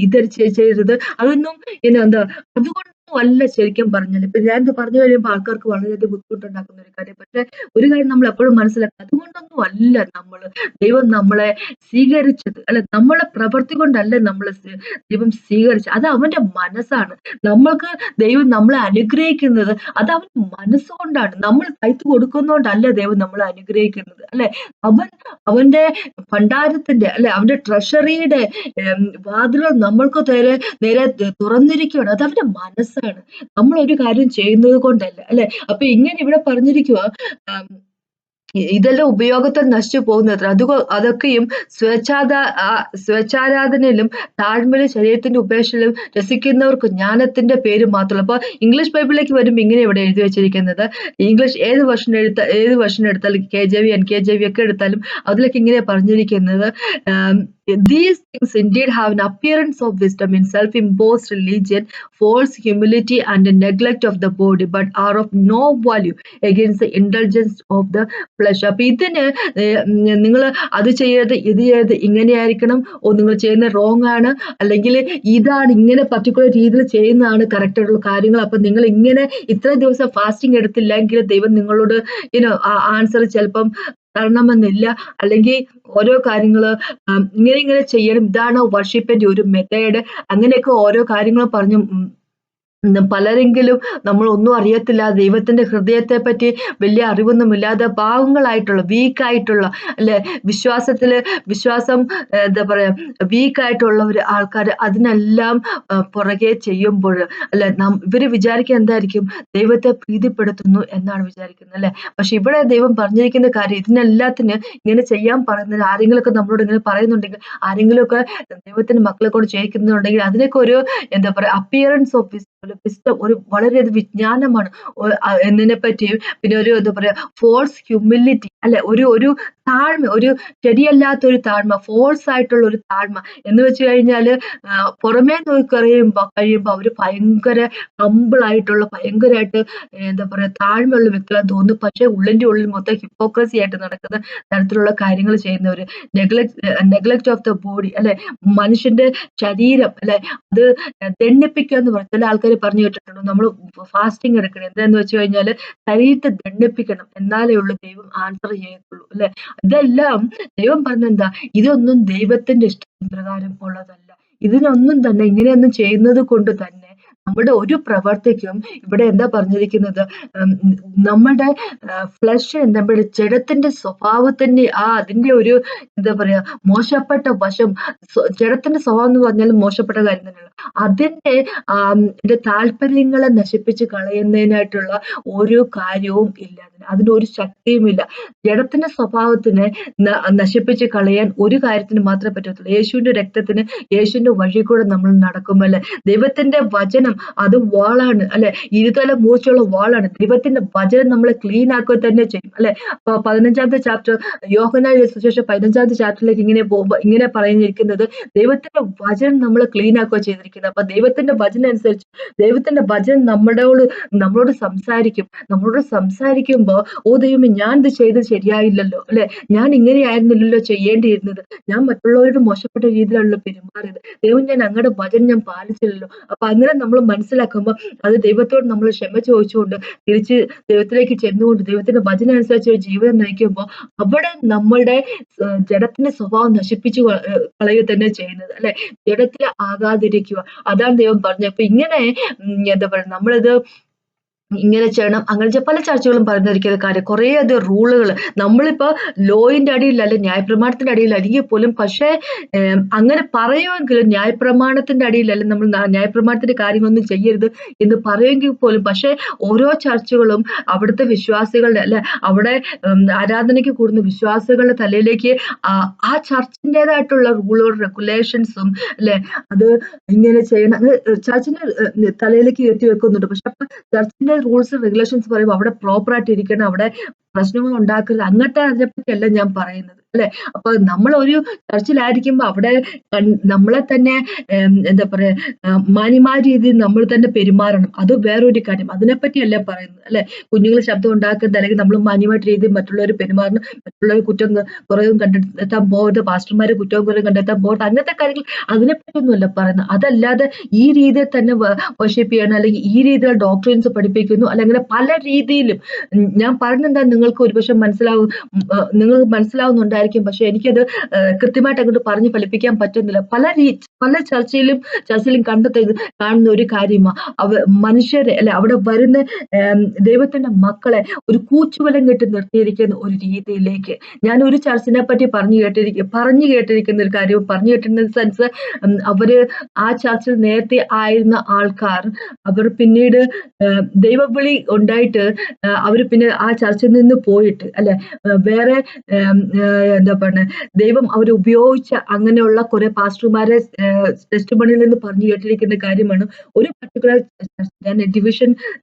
ഇത് ചെയ്യരുത്, അതൊന്നും എന്താ അതുകൊണ്ട് അല്ല ശരിക്കും പറഞ്ഞാൽ. ഇപ്പൊ ഞാൻ ഇത് പറഞ്ഞു കഴിയുമ്പോൾ ആൾക്കാർക്ക് വളരെയധികം ബുദ്ധിമുട്ടുണ്ടാക്കുന്ന ഒരു കാര്യം. പക്ഷെ ഒരു കാര്യം നമ്മൾ എപ്പോഴും മനസ്സിലാക്കുക, അതുകൊണ്ടൊന്നും അല്ല ദൈവം നമ്മളെ സ്വീകരിച്ചത് അല്ലെ? നമ്മളെ പ്രവൃത്തി കൊണ്ടല്ല നമ്മളെ ദൈവം സ്വീകരിച്ചത്. അത് അവന്റെ മനസ്സാണ്. നമ്മൾക്ക് ദൈവം നമ്മളെ അനുഗ്രഹിക്കുന്നത് അത് അവന്റെ മനസ്സുകൊണ്ടാണ്. നമ്മൾ കൈത്ത് കൊടുക്കുന്നോണ്ടല്ല ദൈവം നമ്മളെ അനുഗ്രഹിക്കുന്നത് അല്ലെ? അവന്റെ ഭണ്ഡാരത്തിന്റെ അല്ലെ അവന്റെ ട്രഷറിയുടെ വാതിലുകൾ നമ്മൾക്ക് നേരെ തുറന്നിരിക്കുകയാണ്. അത് അവന്റെ മനസ്സാണ്. നമ്മൾ ഒരു കാര്യം ചെയ്യുന്നത് കൊണ്ടല്ല അല്ലെ? അപ്പൊ ഇങ്ങനെ ഇവിടെ പറഞ്ഞിരിക്കുക ഇതെല്ലാം ഉപയോഗത്തിൽ നശിച്ചു പോകുന്നത്. അതൊക്കെയും സ്വേച്ഛാരാധനയിലും താഴ്മയിലും ശരീരത്തിന്റെ ഉപേക്ഷയിലും രസിക്കുന്നവർക്ക് ജ്ഞാനത്തിന്റെ പേര് മാത്രമല്ല. അപ്പൊ ഇംഗ്ലീഷ് ബൈബിളിലേക്ക് വരുമ്പോൾ ഇങ്ങനെ ഇവിടെ എഴുതി വെച്ചിരിക്കുന്നത്, ഇംഗ്ലീഷ് ഏത് വെർഷൻ എടുത്താലും KJV, NKJV ഒക്കെ എടുത്താലും അതിലേക്ക് ഇങ്ങനെ പറഞ്ഞിരിക്കുന്നത് these things indeed have an appearance of wisdom in self-imposed religion, false humility and neglect of the body, but are of no value against the indulgence of the flesh. അപ്പൊ ഇതിന് നിങ്ങൾ അത് ചെയ്യരുത്, ഇത് ചെയ്യരുത്, ഇങ്ങനെയായിരിക്കണം, നിങ്ങൾ ചെയ്യുന്ന റോങ് ആണ്, അല്ലെങ്കിൽ ഇതാണ് ഇങ്ങനെ പർട്ടിക്കുലർ രീതിയിൽ ചെയ്യുന്നതാണ് കറക്റ്റ് ആയിട്ടുള്ള കാര്യങ്ങൾ. അപ്പൊ നിങ്ങൾ ഇങ്ങനെ ഇത്ര ദിവസം ഫാസ്റ്റിംഗ് എടുത്തില്ലെങ്കിൽ ദൈവം നിങ്ങളോട് ആൻസർ ചിലപ്പം തരണമെന്നില്ല, അല്ലെങ്കിൽ ഓരോ കാര്യങ്ങള് ഇങ്ങനെ ചെയ്യണം, ഇതാണ് വർഷിപ്പിന്റെ ഒരു മെത്തേഡ്, അങ്ങനെയൊക്കെ ഓരോ കാര്യങ്ങളും പറഞ്ഞു പലരെങ്കിലും നമ്മൾ ഒന്നും അറിയത്തില്ല, ദൈവത്തിന്റെ ഹൃദയത്തെ പറ്റി വലിയ അറിവൊന്നുമില്ലാതെ പാവങ്ങളായിട്ടുള്ള വീക്കായിട്ടുള്ള അല്ലെ വിശ്വാസം എന്താ പറയാ വീക്കായിട്ടുള്ള ഒരു ആൾക്കാർ അതിനെല്ലാം പുറകെ ചെയ്യുമ്പോൾ അല്ലെ ഇവര് വിചാരിക്കുക എന്തായിരിക്കും, ദൈവത്തെ പ്രീതിപ്പെടുത്തുന്നു എന്നാണ് വിചാരിക്കുന്നത് അല്ലെ? പക്ഷെ ഇവിടെ ദൈവം പറഞ്ഞിരിക്കുന്ന കാര്യം ഇതിനെല്ലാത്തിന് ഇങ്ങനെ ചെയ്യാൻ പറയുന്നത് ആരെങ്കിലുമൊക്കെ നമ്മളോട് ഇങ്ങനെ പറയുന്നുണ്ടെങ്കിൽ, ആരെങ്കിലുമൊക്കെ ദൈവത്തിന്റെ മക്കളെ കൊണ്ട് ചെയ്യിക്കുന്നുണ്ടെങ്കിൽ അതിനൊക്കെ ഒരു എന്താ പറയാ അപ്പിയറൻസ് ഓഫ് വിസ്ഡം, ഒരു വളരെ വിജ്ഞാനമാണ് എന്നതിനെ പറ്റിയും, പിന്നെ ഒരു എന്താ പറയാ ഫോൾസ് ഹ്യൂമിലിറ്റി അല്ലെ, ഒരു താഴ്മ, ഒരു ശരിയല്ലാത്ത ഒരു താഴ്മ, ഫോൾസ് ആയിട്ടുള്ള ഒരു താഴ്മ എന്ന് വെച്ച് കഴിഞ്ഞാല് പുറമേ നോക്കി കഴിയുമ്പോ അവര് ഭയങ്കര ഹമ്പിൾ ആയിട്ടുള്ള ഭയങ്കരമായിട്ട് എന്താ പറയാ താഴ്മയുള്ള വ്യക്തികളാന്ന് തോന്നുന്നു. പക്ഷെ ഉള്ളിന്റെ ഉള്ളിൽ മൊത്തം ഹിപ്പോക്രസി ആയിട്ട് നടക്കുന്ന തരത്തിലുള്ള കാര്യങ്ങൾ ചെയ്യുന്നവര്, നെഗ്ലക്ട് ഓഫ് ദ ബോഡി അല്ലെ, മനുഷ്യന്റെ ശരീരം അല്ലെ അത് ദണ്ഡിപ്പിക്കുക എന്ന് പറഞ്ഞ ചില ആൾക്കാർ പറഞ്ഞു കേട്ടിട്ടുണ്ട്. നമ്മൾ ഫാസ്റ്റിംഗ് എടുക്കണം എന്താന്ന് വെച്ച് കഴിഞ്ഞാല് ശരീരത്തെ ദണ്ഡിപ്പിക്കണം, എന്നാലേ ഉള്ളൂ ദൈവം ആൻസർ ചെയ്യത്തുള്ളൂ അല്ലെ? ഇതെല്ലാം ദൈവം പറഞ്ഞെന്താ, ഇതൊന്നും ദൈവത്തിന്റെ ഇഷ്ടപ്രകാരം ഉള്ളതല്ല. ഇതിനൊന്നും തന്നെ ഇങ്ങനെയൊന്നും ചെയ്യുന്നത് കൊണ്ട് തന്നെ നമ്മുടെ ഒരു പ്രവർത്തിക്കും ഇവിടെ എന്താ പറഞ്ഞിരിക്കുന്നത്, നമ്മുടെ ഫ്ലഷ് നമ്മുടെ ജഡത്തിന്റെ സ്വഭാവത്തിന്റെ അതിന്റെ ഒരു എന്താ പറയാ മോശപ്പെട്ട വശം, ജഡത്തിന്റെ സ്വഭാവം എന്ന് പറഞ്ഞാൽ മോശപ്പെട്ട കാര്യം തന്നെയാണ്. അതിന്റെ താല്പര്യങ്ങളെ നശിപ്പിച്ച് കളയുന്നതിനായിട്ടുള്ള ഒരു കാര്യവും ഇല്ല, അതിനൊരു ശക്തിയുമില്ല. ജഡത്തിന്റെ സ്വഭാവത്തിനെ നശിപ്പിച്ച് കളയാൻ ഒരു കാര്യത്തിന് മാത്രമേ പറ്റത്തുള്ളൂ, യേശുവിന്റെ രക്തത്തിന്, യേശുവിന്റെ വഴി കൂടെ നമ്മൾ നടക്കുമല്ലേ. ദൈവത്തിന്റെ വചനം വചനം അത് വാളാണ് അല്ലെ, ഇരുതല മൂർച്ചയുള്ള വാളാണ്. ദൈവത്തിന്റെ വചനം നമ്മളെ ക്ലീൻ ആക്കുക തന്നെ ചെയ്യും അല്ലെ. അപ്പൊ 15ാമത്തെ ചാപ്റ്റർ, യോഹന്നാന്റെ സുവിശേഷം 15ാമത്തെ ചാപ്റ്ററിലേക്ക് ഇങ്ങനെ പോകുമ്പോ ഇങ്ങനെ പറഞ്ഞിരിക്കുന്നത്, ദൈവത്തിന്റെ വചനം നമ്മളെ ക്ലീൻ ആക്കുക ചെയ്തിരിക്കുന്നത്. അപ്പൊ ദൈവത്തിന്റെ വചനം അനുസരിച്ച് ദൈവത്തിന്റെ വചനം നമ്മളോട് സംസാരിക്കുമ്പോ, ഓ ദൈവമേ, ഞാൻ ഇത് ചെയ്തത് ശരിയായില്ലല്ലോ അല്ലെ, ഞാൻ ഇങ്ങനെയായിരുന്നില്ലല്ലോ ചെയ്യേണ്ടിയിരുന്നത്, ഞാൻ മറ്റുള്ളവരോട് മോശപ്പെട്ട രീതിയിലാണല്ലോ പെരുമാറിയത്, ദൈവം ഞാൻ അങ്ങയുടെ വചനം ഞാൻ പാലിച്ചില്ലല്ലോ. അപ്പൊ അങ്ങനെ നമ്മൾ മനസ്സിലാക്കുമ്പോൾ അത് ദൈവത്തോട് നമ്മൾ ക്ഷമ ചോദിച്ചുകൊണ്ട് തിരിച്ച് ദൈവത്തിലേക്ക് ചെന്നുകൊണ്ട് ദൈവത്തിന്റെ വചനം അനുസരിച്ച് ഒരു ജീവിതം നയിക്കുമ്പോൾ അവിടെ നമ്മളുടെ ജഡത്തിന്റെ സ്വഭാവം നശിപ്പിച്ചു കളയുക തന്നെ ചെയ്യുന്നത് അല്ലെ. ജഡത്തിൽ ആകാതിരിക്കുക, അതാണ് ദൈവം പറഞ്ഞത്. അപ്പൊ ഇങ്ങനെ എന്താ പറയുക, നമ്മളിത് ഇങ്ങനെ ചെയ്യണം അങ്ങനെ പല ചർച്ചകളും പറഞ്ഞിരിക്കുന്ന കാര്യം, കുറേ അധികം റൂളുകൾ നമ്മളിപ്പോ ലോയിന്റെ അടിയിൽ അല്ലെ ന്യായപ്രമാണത്തിന്റെ അടിയിൽ അല്ലെങ്കിൽ പോലും, പക്ഷേ അങ്ങനെ പറയുമെങ്കിലും ന്യായപ്രമാണത്തിന്റെ അടിയിലല്ല, നമ്മൾ ന്യായപ്രമാണത്തിന്റെ കാര്യങ്ങളൊന്നും ചെയ്യരുത് എന്ന് പറയുമെങ്കിൽ പോലും, പക്ഷെ ഓരോ ചർച്ചകളും അവിടുത്തെ വിശ്വാസികളുടെ അല്ലെ, അവിടെ ആരാധനയ്ക്ക് കൂടുന്ന വിശ്വാസികളുടെ തലയിലേക്ക് ആ ചർച്ചിൻ്റെതായിട്ടുള്ള റൂളുകളും റെഗുലേഷൻസും അല്ലെ, അത് ഇങ്ങനെ ചെയ്യണം ചർച്ചിന്റെ തലയിലേക്ക് കയറ്റി വെക്കുന്നുണ്ട്. പക്ഷെ അപ്പൊ ചർച്ചിന്റെ റൂൾസ് റെഗുലേഷൻസ് പറയുമ്പോൾ അവിടെ പ്രോപ്പർ ആയിട്ട് ഇരിക്കണം, അവിടെ പ്രശ്നങ്ങൾ ഉണ്ടാക്കരുത്, അങ്ങനത്തെ അതിനെപ്പറ്റിയല്ല ഞാൻ പറയുന്നത് അല്ലെ. അപ്പൊ നമ്മൾ ഒരു ചർച്ചിലായിരിക്കുമ്പോ അവിടെ നമ്മളെ തന്നെ എന്താ പറയാ മാന്യമായ രീതിയിൽ നമ്മൾ തന്നെ പെരുമാറണം, അത് വേറൊരു കാര്യം, അതിനെപ്പറ്റിയല്ല പറയുന്നത് അല്ലെ. കുഞ്ഞുങ്ങൾ ശബ്ദം ഉണ്ടാക്കരുത്, അല്ലെങ്കിൽ നമ്മൾ മാന്യമായിട്ട് രീതിയിൽ മറ്റുള്ളവർ പെരുമാറണം, മറ്റുള്ളവർ കുറ്റം കുറവും കണ്ടെത്താൻ പോകരുത്, പാസ്റ്റർമാരെ കുറ്റവും കുറവും കണ്ടെത്താൻ പോകരുത്, അങ്ങനത്തെ കാര്യങ്ങൾ അതിനെപ്പറ്റിയൊന്നുമല്ല പറയുന്നത്. അതല്ലാതെ ഈ രീതിയിൽ തന്നെ വർഷിപ്പ് ചെയ്യണം, അല്ലെങ്കിൽ ഈ രീതിയിൽ ഡോക്ടറിൻസ് പഠിപ്പിക്കുന്നു, അല്ലെങ്കിൽ പല രീതിയിലും ഞാൻ പറഞ്ഞെന്താ നിങ്ങൾക്ക് ഒരുപക്ഷെ നിങ്ങൾക്ക് മനസ്സിലാവുന്നുണ്ടായിരിക്കും, പക്ഷെ എനിക്കത് കൃത്യമായിട്ട് അങ്ങോട്ട് പറഞ്ഞ് ഫലിപ്പിക്കാൻ പറ്റുന്നില്ല. പല ചർച്ചയിലും കാണുന്ന ഒരു കാര്യമാണ്, മനുഷ്യരെ അല്ലെ, അവിടെ വരുന്ന ദൈവത്തിന്റെ മക്കളെ ഒരു കൂച്ചുവലം കെട്ടി നിർത്തിയിരിക്കുന്ന ഒരു രീതിയിലേക്ക്. ഞാൻ ഒരു ചർച്ചിനെ പറ്റി പറഞ്ഞു കേട്ടിരിക്കുന്ന ഒരു കാര്യം, പറഞ്ഞു കേട്ടിരുന്ന സെൻസ്, അവര് ആ ചർച്ചിൽ നേരത്തെ ആയിരുന്ന ആൾക്കാർ, അവർ പിന്നീട് ദൈവവിളി ഉണ്ടായിട്ട് അവര് പിന്നെ ആ ചർച്ചിൽ നിന്ന് പോയിട്ട് അല്ലെ, വേറെ എന്താ പറയുക, ദൈവം അവർ ഉപയോഗിച്ച അങ്ങനെയുള്ള കുറെ പാസ്റ്റർമാരെ ടെസ്റ്റ് മണിയിൽ നിന്ന് പറഞ്ഞു കേട്ടിരിക്കുന്ന കാര്യമാണ്. ഒരു പർട്ടിക്കുലർ ഞാൻ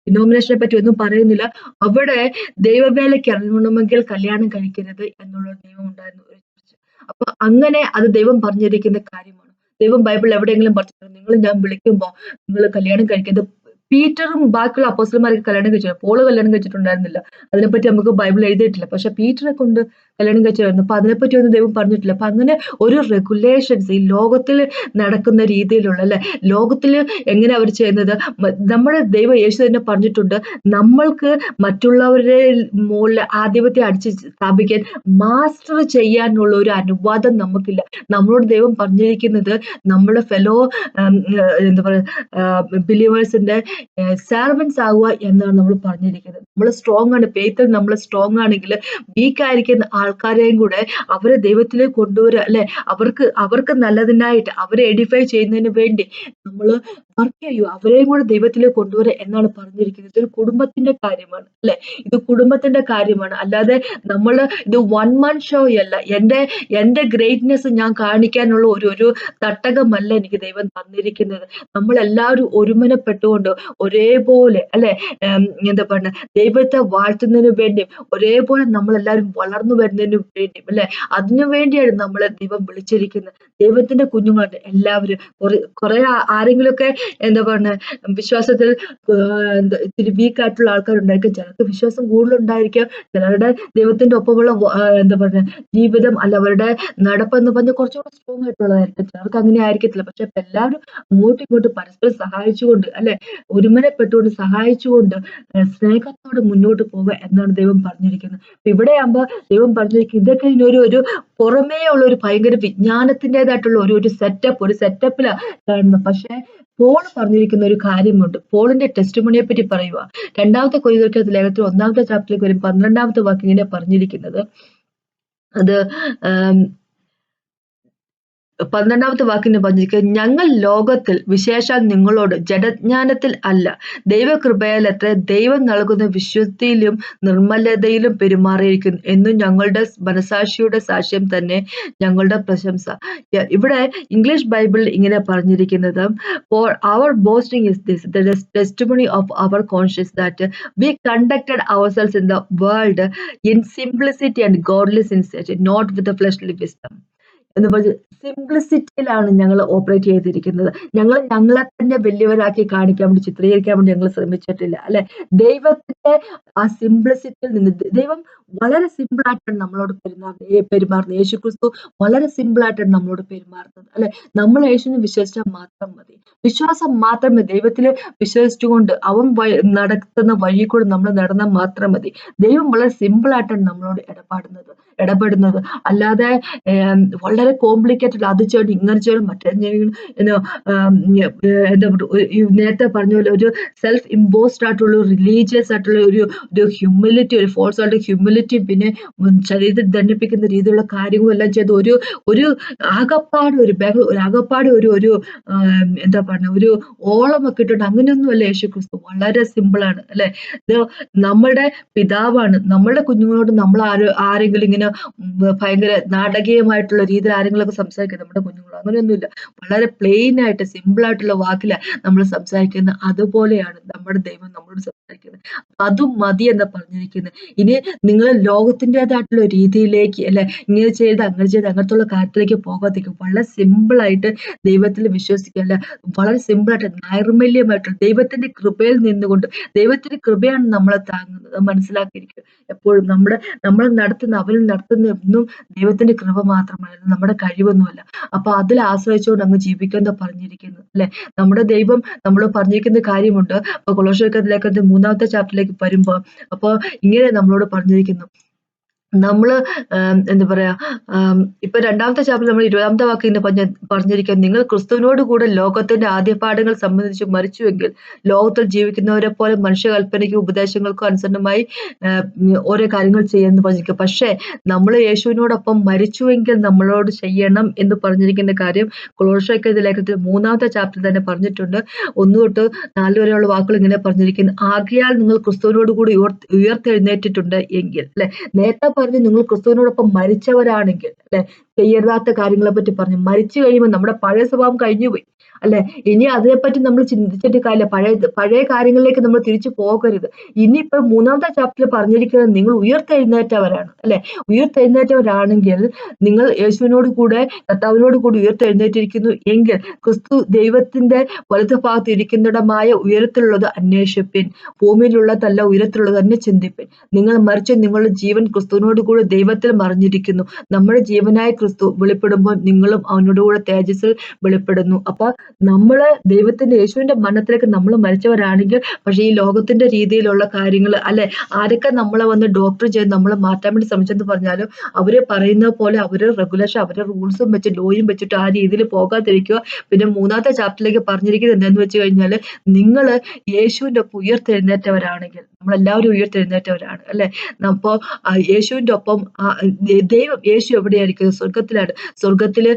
ഡിനോമിനേഷനെ പറ്റി ഒന്നും പറയുന്നില്ല, അവിടെ ദൈവവേലയ്ക്ക് ഇറങ്ങണമെങ്കിൽ കല്യാണം കഴിക്കരുത് എന്നുള്ള നിയമം ഉണ്ടായിരുന്നു ഒരു ചർച്ച. അപ്പൊ അങ്ങനെ അത് ദൈവം പറഞ്ഞിരിക്കുന്ന കാര്യമാണ്. ദൈവം ബൈബിൾ എവിടെയെങ്കിലും പറഞ്ഞിട്ടുണ്ട് നിങ്ങൾ ഞാൻ വിളിക്കുമ്പോ നിങ്ങൾ കല്യാണം കഴിക്കരുത്. പീറ്ററും ബാക്കിയുള്ള അപ്പോസ്റ്റലന്മാർക്ക് കല്യാണം കഴിച്ചു, പോള് കല്യാണം കഴിച്ചിട്ടുണ്ടായിരുന്നില്ല, അതിനെപ്പറ്റി നമുക്ക് ബൈബിൾ എഴുതിയിട്ടില്ല. പക്ഷെ പീറ്ററെ കൊണ്ട് കല്യാണം കഴിച്ചായിരുന്നു, അപ്പൊ അതിനെപ്പറ്റി ഒന്നും ദൈവം പറഞ്ഞിട്ടില്ല. അപ്പൊ അങ്ങനെ ഒരു റെഗുലേഷൻസ് ഈ ലോകത്തിൽ നടക്കുന്ന രീതിയിലുള്ള അല്ലെ, ലോകത്തിൽ എങ്ങനെ അവർ ചെയ്യുന്നത്, നമ്മുടെ ദൈവം യേശു തന്നെ പറഞ്ഞിട്ടുണ്ട്, നമ്മൾക്ക് മറ്റുള്ളവരുടെ മുകളിൽ ആധിപത്യം അടിച്ച് സ്ഥാപിക്കാൻ മാസ്റ്റർ ചെയ്യാനുള്ള ഒരു അനുവാദം നമുക്കില്ല. നമ്മളോട് ദൈവം പറഞ്ഞിരിക്കുന്നത് നമ്മുടെ ഫെലോ എന്താ പറയുക ബിലീവേഴ്സിന്റെ സെർവൻസ് ആവുക എന്നാണ് നമ്മൾ പറഞ്ഞിരിക്കുന്നത്. നമ്മൾ സ്ട്രോങ് ആണ്, ഫെയ്ത്തിൽ നമ്മൾ സ്ട്രോങ് ആണെങ്കിൽ വീക്ക് ആയിരിക്കുന്ന ആൾക്കാരെയും കൂടെ അവരെ ദൈവത്തിലേക്ക് കൊണ്ടുവരിക അല്ലെ, അവർക്ക് നല്ലതിനായിട്ട് അവരെ എഡിഫൈ ചെയ്യുന്നതിന് വേണ്ടി നമ്മൾ വർക്ക് ചെയ്യൂ, അവരെയും കൂടെ ദൈവത്തിലേക്ക് കൊണ്ടുവരിക എന്നാണ് പറഞ്ഞിരിക്കുന്നത്. ഇതൊരു കുടുംബത്തിന്റെ കാര്യമാണ് അല്ലെ, ഇത് കുടുംബത്തിന്റെ കാര്യമാണ്, അല്ലാതെ ഇത് 1 man ഷോ അല്ല. എന്റെ ഗ്രേറ്റ്നെസ് ഞാൻ കാണിക്കാനുള്ള ഒരു തട്ടകമല്ല എനിക്ക് ദൈവം തന്നിരിക്കുന്നത്. നമ്മൾ എല്ലാവരും ഒരുമനപ്പെട്ടുകൊണ്ട് ഒരേപോലെ അല്ലെ, എന്താ പറയുക, ദൈവത്തെ വാഴ്ത്തുന്നതിന് വേണ്ടിയും ഒരേപോലെ നമ്മളെല്ലാവരും വളർന്നു വരുന്നതിന് വേണ്ടിയും അല്ലെ, അതിനു വേണ്ടിയാണ് നമ്മളെ ദൈവം വിളിച്ചിരിക്കുന്നത്. ദൈവത്തിന്റെ കുഞ്ഞുങ്ങളാണ് എല്ലാവരും. കുറെ ആരെങ്കിലുമൊക്കെ എന്താ പറയുക വിശ്വാസത്തിൽ ഇത്തിരി വീക്ക് ആയിട്ടുള്ള ആൾക്കാരുണ്ടായിരിക്കും, ചിലർക്ക് വിശ്വാസം കൂടുതലുണ്ടായിരിക്കാം, ചിലരുടെ ദൈവത്തിന്റെ ഒപ്പമുള്ള എന്താ പറയുക ജീവിതം അല്ല അവരുടെ നടപ്പെന്ന് പറഞ്ഞാൽ കുറച്ചുകൂടെ സ്ട്രോങ് ആയിട്ടുള്ളതായിരിക്കും, ചിലർക്ക് അങ്ങനെ ആയിരിക്കത്തില്ല. പക്ഷെ എല്ലാവരും അങ്ങോട്ടും ഇങ്ങോട്ടും പരസ്പരം സഹായിച്ചുകൊണ്ട് അല്ലെ, ഒരുമനപ്പെട്ടുകൊണ്ട് സഹായിച്ചുകൊണ്ട് സ്നേഹത്തോടെ മുന്നോട്ട് പോവുക എന്നാണ് ദൈവം പറഞ്ഞിരിക്കുന്നത്. ഇവിടെ ആകുമ്പോ ദൈവം പറഞ്ഞിരിക്കുന്നത് ഇതൊക്കെ ഒരു പുറമേ ഉള്ള ഒരു ഭയങ്കര വിജ്ഞാനത്തിൻ്റെതായിട്ടുള്ള ഒരു സെറ്റപ്പിലാണ് കാണുന്നത്. പക്ഷെ പോൾ പറഞ്ഞിരിക്കുന്ന ഒരു കാര്യമുണ്ട്. പോളിന്റെ ടെസ്റ്റിമണിയെ പറ്റി പറയുക, 2-ാമത്തെ കൊരിന്ത്യർ ലേഖനത്തിൽ 1-ാമത്തെ ചാപ്റ്ററിലേക്ക് വരും 12-ാമത്തെ വാക്യം ഇങ്ങനെ പറഞ്ഞിരിക്കുന്നത്, അത് 12ാമത്തെ വാക്കിന് പറഞ്ഞിരിക്കുക, ഞങ്ങൾ ലോകത്തിൽ വിശേഷാൽ നിങ്ങളോട് ജഡജ്ഞാനത്തിൽ അല്ല ദൈവകൃപയാലത്രേ ദൈവം നൽകുന്ന വിശുദ്ധിയിലും നിർമ്മലതയിലും പെരുമാറിയിരിക്കുന്നു എന്നും ഞങ്ങളുടെ മനസാക്ഷിയുടെ സാക്ഷ്യം തന്നെ ഞങ്ങളുടെ പ്രശംസ. ഇവിടെ ഇംഗ്ലീഷ് ബൈബിളിൽ ഇങ്ങനെ പറഞ്ഞിരിക്കുന്നത്, for our boasting is this, the testimony of our conscience that we conducted ourselves in the world in simplicity and godly sincerity, not with the fleshly wisdom. എന്ന് പറഞ്ഞ് സിംപ്ലിസിറ്റിയിലാണ് ഞങ്ങൾ ഓപ്പറേറ്റ് ചെയ്തിരിക്കുന്നത്. ഞങ്ങളെ തന്നെ വലിയവരാക്കി കാണിക്കാൻ വേണ്ടി, ചിത്രീകരിക്കാൻ വേണ്ടി ഞങ്ങൾ ശ്രമിച്ചിട്ടില്ല, അല്ലെ? ദൈവത്തിന്റെ ആ സിംപ്ലിസിറ്റിയിൽ നിന്ന് ദൈവം വളരെ സിമ്പിൾ ആയിട്ടാണ് നമ്മളോട് പെരുമാറുന്നത്. യേശുക്രിസ്തു വളരെ സിമ്പിൾ ആയിട്ടാണ് നമ്മളോട് പെരുമാറുന്നത്, അല്ലെ? നമ്മൾ യേശുവിനെ വിശ്വസിച്ചാൽ മാത്രം മതി. വിശ്വാസം മാത്രമേ, ദൈവത്തില് വിശ്വസിച്ചുകൊണ്ട് അവൻ നടത്തുന്ന വഴി കൂടെ നമ്മൾ നടന്നാൽ മാത്രം മതി. ദൈവം വളരെ സിമ്പിൾ ആയിട്ടാണ് നമ്മളോട് ഇടപെടുന്നത്. അല്ലാതെ വളരെ കോംപ്ലിക്കേറ്റഡ്, അത് ചെയ്യണം ഇങ്ങനെ ചെയ്യണം മറ്റേ നേരത്തെ പറഞ്ഞ പോലെ ഒരു സെൽഫ് ഇമ്പോസ്ഡ് ആയിട്ടുള്ള റിലീജിയസ് ആയിട്ടുള്ള ഒരു ഹ്യൂമിലിറ്റി, ഒരു ഫോൾസ് ആയിട്ട് ഹ്യൂമിലിറ്റി, പിന്നെ ശരീരത്തിൽ ദണ്ഡിപ്പിക്കുന്ന രീതിയിലുള്ള കാര്യങ്ങളും എല്ലാം ചെയ്ത് ഒരു ആകപ്പാട് ഒരു എന്താ പറയുക, ഒരു ഓളമൊക്കെ ഇട്ടിട്ട് അങ്ങനെയൊന്നുമല്ല യേശുക്രിസ്തു. വളരെ സിമ്പിളാണ്, അല്ലെ? ഇത് നമ്മുടെ പിതാവാണ്. നമ്മുടെ കുഞ്ഞുങ്ങളോട് നമ്മൾ ആരെങ്കിലും ഇങ്ങനെ ഭയങ്കര നാടകീയമായിട്ടുള്ള രീതിയിൽ ആരെങ്കിലുമൊക്കെ സംസാരിക്കുന്നത് നമ്മുടെ കുഞ്ഞുങ്ങൾ അങ്ങനെയൊന്നുമില്ല. വളരെ പ്ലെയിൻ ആയിട്ട് സിമ്പിൾ ആയിട്ടുള്ള വാക്കിലാണ് നമ്മൾ സംസാരിക്കുന്നത്. അതുപോലെയാണ് നമ്മുടെ ദൈവം നമ്മളോട് സംസാരിക്കുന്നത്. അതും മതി എന്ന് പറഞ്ഞിരിക്കുന്നത്. ഇനി നിങ്ങൾ ലോകത്തിൻ്റെതായിട്ടുള്ള രീതിയിലേക്ക്, അല്ലെ, ഇങ്ങനെ ചെയ്ത് അങ്ങനെ അങ്ങനത്തുള്ള കാര്യത്തിലേക്ക് പോകാത്തേക്ക് വളരെ സിമ്പിൾ ആയിട്ട് ദൈവത്തിൽ വിശ്വസിക്കുക, അല്ലെ? വളരെ സിമ്പിൾ ആയിട്ട് നൈർമല്യമായിട്ടുള്ള ദൈവത്തിന്റെ കൃപയിൽ നിന്നുകൊണ്ട്, ദൈവത്തിന്റെ കൃപയാണ് നമ്മളെ താങ്ങുന്നത്, മനസ്സിലാക്കിയിരിക്കുക. എപ്പോഴും നമ്മൾ അവരിൽ നടത്തുന്ന ഒന്നും ദൈവത്തിന്റെ കൃപ മാത്രമല്ല, നമ്മുടെ കഴിവൊന്നുമല്ല. അപ്പൊ അതിൽ ആശ്രയിച്ചുകൊണ്ട് അങ്ങ് ജീവിക്കാൻ പറഞ്ഞിരിക്കുന്നു, അല്ലെ? നമ്മുടെ ദൈവം നമ്മൾ പറഞ്ഞിരിക്കുന്ന കാര്യമുണ്ട്. അപ്പൊ കൊളോസ്യർക്കത്തിലേക്ക് 3ാമത്തെ ചാപ്റ്ററിലേക്ക് വരുമ്പോ അപ്പൊ ഇങ്ങനെ നമ്മളോട് പറഞ്ഞിരിക്കുന്നു. നമ്മള് എന്താ പറയാ, ഇപ്പൊ 2ാമത്തെ ചാപ്റ്ററിൽ നമ്മൾ 20ാമത്തെ വാക്കിന് പറഞ്ഞിരിക്കുന്നത്, നിങ്ങൾ ക്രിസ്തുവിനോട് കൂടെ ലോകത്തിന്റെ ആദ്യപാഠങ്ങൾ സംബന്ധിച്ച് മരിച്ചുവെങ്കിൽ ലോകത്തിൽ ജീവിക്കുന്നവരെ പോലെ മനുഷ്യകൽപ്പനയ്ക്കും ഉപദേശങ്ങൾക്കും അനുസരണമായി ഓരോ കാര്യങ്ങൾ ചെയ്യാന്ന് പറഞ്ഞിരിക്കുക. പക്ഷേ നമ്മൾ യേശുവിനോടൊപ്പം മരിച്ചുവെങ്കിൽ നമ്മളോട് ചെയ്യണം എന്ന് പറഞ്ഞിരിക്കുന്ന കാര്യം കൊളോസ്യർക്കെതിരെ ലേഖനത്തിൽ 3ാമത്തെ ചാപ്റ്ററിൽ തന്നെ പറഞ്ഞിട്ടുണ്ട്. 1 തൊട്ട് 4 വരെയുള്ള വാക്കുകൾ ഇങ്ങനെ പറഞ്ഞിരിക്കുന്നു, ആകയാൽ നിങ്ങൾ ക്രിസ്തുവിനോട് കൂടി ഉയർത്തെഴുന്നേറ്റിട്ടുണ്ട് എങ്കിൽ, അല്ലെ? നേരത്തെ പറഞ്ഞ് നിങ്ങൾ ക്രിസ്തുവിനോടൊപ്പം മരിച്ചവരാണെങ്കിൽ, അല്ലെ, ചെയ്യരുതാത്ത കാര്യങ്ങളെ പറ്റി പറഞ്ഞു. മരിച്ചു കഴിയുമ്പോൾ നമ്മുടെ പഴയ സ്വഭാവം കഴിഞ്ഞുപോയി, അല്ലെ? ഇനി അതിനെപ്പറ്റി നമ്മൾ ചിന്തിച്ചിട്ട് കാര്യമില്ല. പഴയ കാര്യങ്ങളിലേക്ക് നമ്മൾ തിരിച്ചു പോകരുത്. ഇനിയിപ്പോ 3ാമത്തെ ചാപ്റ്ററിൽ പറഞ്ഞിരിക്കുന്നത് നിങ്ങൾ ഉയർത്തെഴുന്നേറ്റവരാണ്, അല്ലെ? ഉയർത്തെഴുന്നേറ്റവരാണെങ്കിൽ നിങ്ങൾ യേശുവിനോട് കൂടെ, കർത്താവിനോട് കൂടി ഉയർത്തെഴുന്നേറ്റിരിക്കുന്നു എങ്കിൽ ക്രിസ്തു ദൈവത്തിന്റെ വലതുഭാഗത്ത് ഇരിക്കുന്നിടമായ ഉയരത്തിലുള്ളത് അന്വേഷിപ്പിൻ, ഭൂമിയിലുള്ളതല്ല ഉയരത്തിലുള്ളത് തന്നെ ചിന്തിപ്പിൻ. നിങ്ങൾ മരിച്ച നിങ്ങളുടെ ജീവൻ ക്രിസ്തുവിനോട് കൂടെ ദൈവത്തിൽ മറിഞ്ഞിരിക്കുന്നു. നമ്മുടെ ജീവനായ ക്രിസ്തു വെളിപ്പെടുമ്പോൾ നിങ്ങളും അവനോടുകൂടെ തേജസ്സിൽ വെളിപ്പെടുന്നു. അപ്പൊ നമ്മള് ദൈവത്തിന്റെ യേശുവിന്റെ മരണത്തിലേക്ക് നമ്മൾ മരിച്ചവരാണെങ്കിൽ, പക്ഷെ ഈ ലോകത്തിന്റെ രീതിയിലുള്ള കാര്യങ്ങൾ, അല്ലെ, ആരൊക്കെ നമ്മളെ വന്ന് ഡോക്ടർ ചെയ്ത് നമ്മളെ മാറ്റാൻ വേണ്ടി ശ്രമിച്ചെന്ന് പറഞ്ഞാലും അവര് പറയുന്ന പോലെ അവരുടെ റെഗുലേഷൻ, അവരുടെ റൂൾസും വെച്ച് ലോയും വെച്ചിട്ട് ആ രീതിയിൽ പോകാതിരിക്കുക. പിന്നെ 3ാമത്തെ ചാപ്റ്ററിലേക്ക് പറഞ്ഞിരിക്കുന്നത് എന്താന്ന് വെച്ച് കഴിഞ്ഞാൽ, നിങ്ങൾ യേശുവിന്റെ ഒപ്പം ഉയർത്തെഴുന്നേറ്റവരാണെങ്കിൽ, നമ്മളെല്ലാവരും ഉയർത്തെഴുന്നേറ്റവരാണ്, അല്ലെ? അപ്പോ യേശുവിന്റെ ഒപ്പം ദൈവം, യേശു എവിടെയായിരിക്കുന്നത്? സ്വർഗത്തിലാണ്. സ്വർഗത്തില്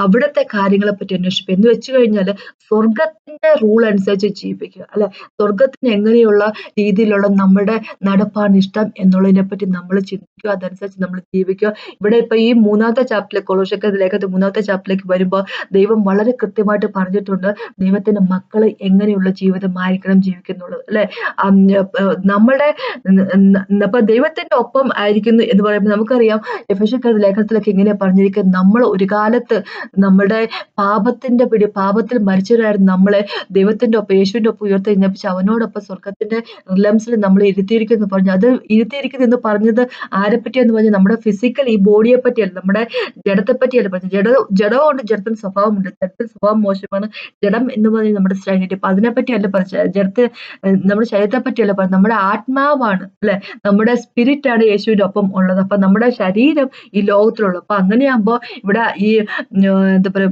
അവിടുത്തെ കാര്യങ്ങളെ പറ്റി അന്വേഷിക്കുക എന്ന് വെച്ച് കഴിഞ്ഞാൽ സ്വർഗത്തിന്റെ റൂൾ അനുസരിച്ച് ജീവിക്കുക, അല്ലെ? സ്വർഗത്തിന് എങ്ങനെയുള്ള രീതിയിലുള്ള നമ്മുടെ നടപ്പാണ് ഇഷ്ടം എന്നുള്ളതിനെ പറ്റി നമ്മൾ ചിന്തിക്കുക, അതനുസരിച്ച് നമ്മൾ ജീവിക്കുക. ഇവിടെ ഇപ്പൊ ഈ 3ാമത്തെ ചാപ്റ്ററിലേക്ക്, കൊളോസ്യർക്കെതിരെ ലേഖനത്തിൽ 3ാമത്തെ ചാപ്റ്ററിലേക്ക് വരുമ്പോൾ ദൈവം വളരെ കൃത്യമായിട്ട് പറഞ്ഞിട്ടുണ്ട് എന്റെ മക്കള് എങ്ങനെയുള്ള ജീവിതമായിരിക്കണം ജീവിക്കുന്നുള്ളത്, അല്ലെ? നമ്മുടെ അപ്പൊ ദൈവത്തിന്റെ ഒപ്പം ആയിരിക്കുന്നു എന്ന് പറയുമ്പോൾ നമുക്കറിയാം, എഫെസ്യർക്കെതിരെ ലേഖനത്തിലൊക്കെ ഇങ്ങനെ പറഞ്ഞിരിക്കുന്നത്, നമ്മൾ ഒരു കാലത്ത് നമ്മുടെ പാപത്തിൽ മരിച്ചവരായിരുന്നു നമ്മളെ ദൈവത്തിന്റെ ഒപ്പം, യേശുവിന്റെ ഒപ്പം ഉയർത്തെഴുന്നേൽപ്പിച്ച് അവനോടൊപ്പം സ്വർഗത്തിന്റെ റിലംസിൽ നമ്മൾ ഇരുത്തിയിരിക്കുന്നു പറഞ്ഞു. അത് ഇരുത്തിയിരിക്കുന്നു എന്ന് പറഞ്ഞത് ആരെ പറ്റിയെന്ന് പറഞ്ഞാൽ നമ്മുടെ ഫിസിക്കൽ ഈ ബോഡിയെ പറ്റിയല്ല, നമ്മുടെ ജഡത്തെ പറ്റിയല്ല പറഞ്ഞത്. ജഡമുണ്ട്, ജഡത്തിന് സ്വഭാവമുണ്ട്. ജഡത്തിന് സ്വഭാവം മോശമാണ്. ജഡം എന്ന് പറഞ്ഞാൽ നമ്മുടെ ശരീരം. അപ്പൊ അതിനെ പറ്റിയല്ല പറഞ്ഞത്, നമ്മുടെ ശരീരത്തെ പറ്റിയല്ല പറഞ്ഞത്, നമ്മുടെ ആത്മാവാണ്, അല്ലെ? നമ്മുടെ സ്പിരിറ്റ് ആണ് യേശുവിന്റെ ഒപ്പം ഉള്ളത്. അപ്പൊ നമ്മുടെ ശരീരം ഈ ലോകത്തിലുള്ളു. അപ്പൊ അങ്ങനെയാകുമ്പോ ഇവിടെ ഈ എന്താ പറയാ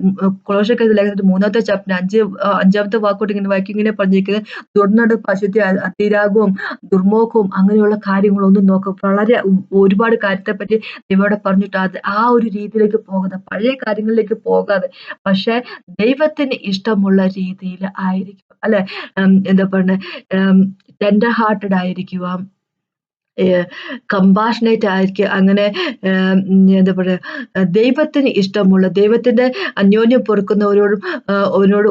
കൊളോസ്യർക്കെഴുതിയ ലേഖനത്തിൽ 3-ാമത്തെ ചാപ്റ്റർ 5-ാമത്തെ വാക്കോട്ട് ഇങ്ങനെ വായിക്കും, ഇങ്ങനെ പറഞ്ഞിരിക്കുന്നത് ദുർനടപ്പ്, അശുദ്ധി, അതിരാഗവും ദുർമോഹവും അങ്ങനെയുള്ള കാര്യങ്ങളൊന്നും വളരെ ഒരുപാട് കാര്യത്തെപ്പറ്റി ദൈവം പറഞ്ഞിട്ട് ആ ഒരു രീതിയിലേക്ക് പോകാതെ, പഴയ കാര്യങ്ങളിലേക്ക് പോകാതെ, പക്ഷെ ദൈവത്തിന് ഇഷ്ടമുള്ള രീതിയിൽ ആയിരിക്കും അല്ലെ. എന്താ പറയുക, ടെൻഡർ ഹാർട്ടഡ് ആയിരിക്കുക, കമ്പാഷനേറ്റ് ആയിരിക്കുക, അങ്ങനെ എന്താ പറയാ ദൈവത്തിന് ഇഷ്ടമുള്ള, ദൈവത്തിന്റെ അന്യോന്യം പൊറുക്കുന്നവരോടും അവനോട്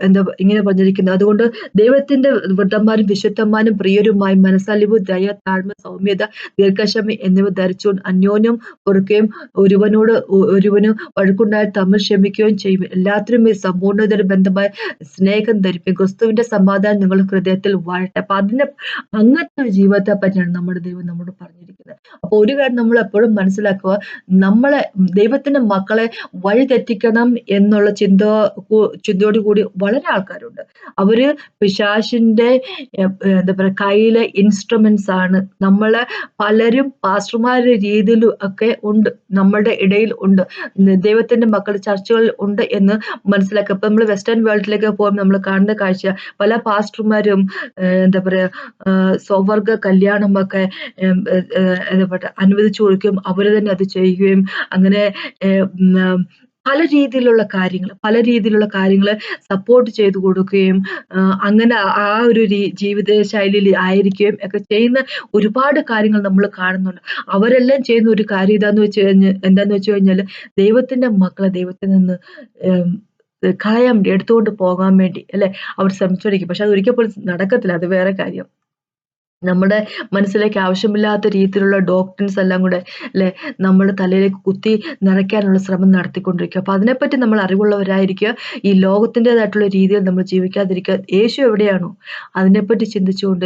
എന്താ ഇങ്ങനെ പറഞ്ഞിരിക്കുന്നത്. അതുകൊണ്ട് ദൈവത്തിന്റെ വൃദ്ധന്മാരും വിശുദ്ധന്മാരും പ്രിയരുമായി മനസ്സലിവ്, ദയ, താഴ്മ, സൗമ്യത, ദീർഘക്ഷമ എന്നിവ ധരിച്ചുകൊണ്ട് അന്യോന്യം പൊറുക്കുകയും ഒരുവന് വഴക്കുണ്ടായി തമ്മിൽ ക്ഷമിക്കുകയും ചെയ്യും. എല്ലാത്തിനും ഈ സമ്പൂർണ്ണതയുടെ ബന്ധമായ സ്നേഹം ധരിപ്പിക്കും. ക്രിസ്തുവിന്റെ സമാധാനം നിങ്ങളുടെ ഹൃദയത്തിൽ വാഴട്ടെ. അപ്പൊ അങ്ങനത്തെ ഒരു ജീവിതത്തെ പറ്റിയാണ് നമ്മുടെ ദൈവം നമ്മോട് പറഞ്ഞിരിക്കുന്നത്. അപ്പൊ ഒരു കാര്യം നമ്മൾ എപ്പോഴും മനസ്സിലാക്കുക, നമ്മളെ ദൈവത്തിന്റെ മക്കളെ വഴിതെറ്റിക്കണം എന്നുള്ള ചിന്തയോട് കൂടി വളരെ ആൾക്കാരുണ്ട്. അവര് പിശാചിന്റെ എന്താ പറയാ കയ്യിലെ ഇൻസ്ട്രുമെന്റ്സ് ആണ്. നമ്മളെ പലരും പാസ്റ്റർമാരുടെ രീതിയിലും ഒക്കെ ഉണ്ട്, നമ്മളുടെ ഇടയിൽ ഉണ്ട്, ദൈവത്തിന്റെ മക്കൾ ചർച്ചകളിൽ ഉണ്ട് എന്ന് മനസ്സിലാക്കുക. ഇപ്പൊ നമ്മൾ വെസ്റ്റേൺ വേൾഡിലേക്ക് പോകുമ്പോൾ നമ്മൾ കാണുന്ന കാഴ്ച, പല പാസ്റ്റർമാരും എന്താ പറയാ സ്വവർഗ കല്യാണമൊക്കെ എന്താ പറയുക അനുവദിച്ചു കൊടുക്കുകയും അവര് തന്നെ അത് ചെയ്യുകയും അങ്ങനെ പല രീതിയിലുള്ള കാര്യങ്ങൾ സപ്പോർട്ട് ചെയ്തു കൊടുക്കുകയും അങ്ങനെ ആ ഒരു ജീവിത ശൈലിയിൽ ആയിരിക്കുകയും ഒക്കെ ചെയ്യുന്ന ഒരുപാട് കാര്യങ്ങൾ നമ്മൾ കാണുന്നുണ്ട്. അവരെല്ലാം ചെയ്യുന്ന ഒരു കാര്യം എന്താന്ന് വെച്ച് കഴിഞ്ഞാല് ദൈവത്തിന്റെ മക്കളെ ദൈവത്തിൽ നിന്ന് കളയാൻ വേണ്ടി, എടുത്തുകൊണ്ട് പോകാൻ വേണ്ടി അല്ലെ അവർ ശ്രമിച്ചുകൊണ്ടിരിക്കും. പക്ഷെ അത് ഒരിക്കൽ പോലും നടക്കത്തില്ല. അത് വേറെ കാര്യം. നമ്മുടെ മനസ്സിലേക്ക് ആവശ്യമില്ലാത്ത രീതിയിലുള്ള ഡോക്ട്രിൻസ് എല്ലാം കൂടെ അല്ലെ നമ്മുടെ തലയിലേക്ക് കുത്തി നിറയ്ക്കാനുള്ള ശ്രമം നടത്തിക്കൊണ്ടിരിക്കുക. അപ്പൊ അതിനെപ്പറ്റി നമ്മൾ അറിവുള്ളവരായിരിക്കുക. ഈ ലോകത്തിൻ്റെതായിട്ടുള്ള രീതിയിൽ നമ്മൾ ജീവിക്കാതിരിക്കുക. യേശു എവിടെയാണോ അതിനെപ്പറ്റി ചിന്തിച്ചുകൊണ്ട്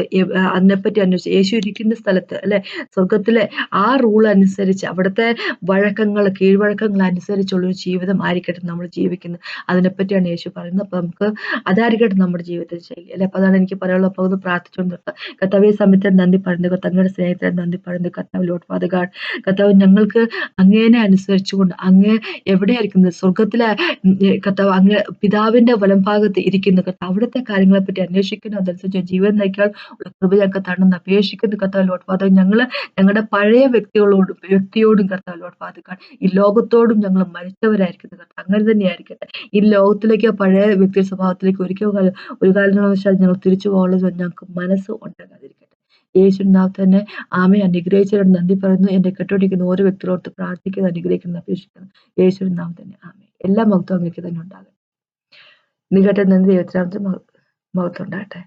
അതിനെപ്പറ്റി അന്വേഷിച്ച് യേശു ഇരിക്കുന്ന സ്ഥലത്ത് അല്ലെ സ്വർഗത്തിലെ ആ റൂൾ അനുസരിച്ച് അവിടുത്തെ കീഴ്വഴക്കങ്ങൾ അനുസരിച്ചുള്ളൊരു ജീവിതം ആയിരിക്കട്ടെ നമ്മൾ ജീവിക്കുന്നത്. അതിനെപ്പറ്റിയാണ് യേശു പറയുന്നത്. അപ്പൊ നമുക്ക് അതായിരിക്കട്ടെ നമ്മുടെ ജീവിതത്തിൽ ശൈലി അല്ലെ. അപ്പൊ അതാണ് എനിക്ക് പറയാനുള്ളത്. അപ്പൊ ഒന്ന് പ്രാർത്ഥിച്ചുകൊണ്ട് നിർത്താം. കർത്താവേ, സമയത്ത് നന്ദി പറയുന്നു. തങ്ങളുടെ സ്നേഹത്തിന് നന്ദി പറയുന്നു. കർത്താവ്, ലോർഡ് ഫാദർ ഗോഡ്, കർത്താവ് ഞങ്ങൾക്ക് അങ്ങേനെ അനുസരിച്ചുകൊണ്ട് അങ്ങ് എവിടെയായിരിക്കുന്നത് സ്വർഗത്തിലെ കർത്താവ് അങ്ങ് പിതാവിന്റെ വലംഭാഗത്ത് ഇരിക്കുന്ന കർത്താവ് അവിടുത്തെ കാര്യങ്ങളെ പറ്റി അന്വേഷിക്കുന്നു. അതനുസരിച്ച് ജീവൻ നയിക്കാൻ ഉള്ള കൃപ ഞങ്ങൾക്ക് തരണമെന്ന് അപേക്ഷിക്കുന്നു. കർത്താവ്, ലോർഡ് ഫാദർ, ഞങ്ങളുടെ പഴയ വ്യക്തിയോടും കർത്താവ്, ലോർഡ് ഫാദർ ഗോഡ്, ഈ ലോകത്തോടും ഞങ്ങൾ മരിച്ചവരായിരിക്കുന്നു. കർത്താവ് അങ്ങനെ തന്നെയായിരിക്കട്ടെ. ഈ ലോകത്തിലേക്ക് പഴയ വ്യക്തി സ്വഭാവത്തിലേക്ക് ഒരു കാരണവശാൽ ഞങ്ങൾ തിരിച്ചു പോകാനുള്ളത് ഞങ്ങൾക്ക് മനസ്സ് ഉണ്ടാകാതിരിക്കട്ടെ. യേശുവിൻ നാമത്തിൽ തന്നെ ആമേ. അനുഗ്രഹിച്ചവരോട് നന്ദി പറയുന്നു. എന്റെ കേട്ടോണ്ടിരിക്കുന്ന ഓരോ വ്യക്തികളോട് പ്രാർത്ഥിക്കുന്നു, അനുഗ്രഹിക്കുന്നു, അപേക്ഷിക്കുന്നു. യേശുവിൻ നാമത്തിൽ തന്നെ ആമേ. എല്ലാ മഹത്വവും അങ്ങേക്ക് തന്നെ ഉണ്ടാകട്ടെ. നികട്ടെ നന്ദി. ദൈവത്തിനാമത്തിൽ മഹത്വം ഉണ്ടാകട്ടെ.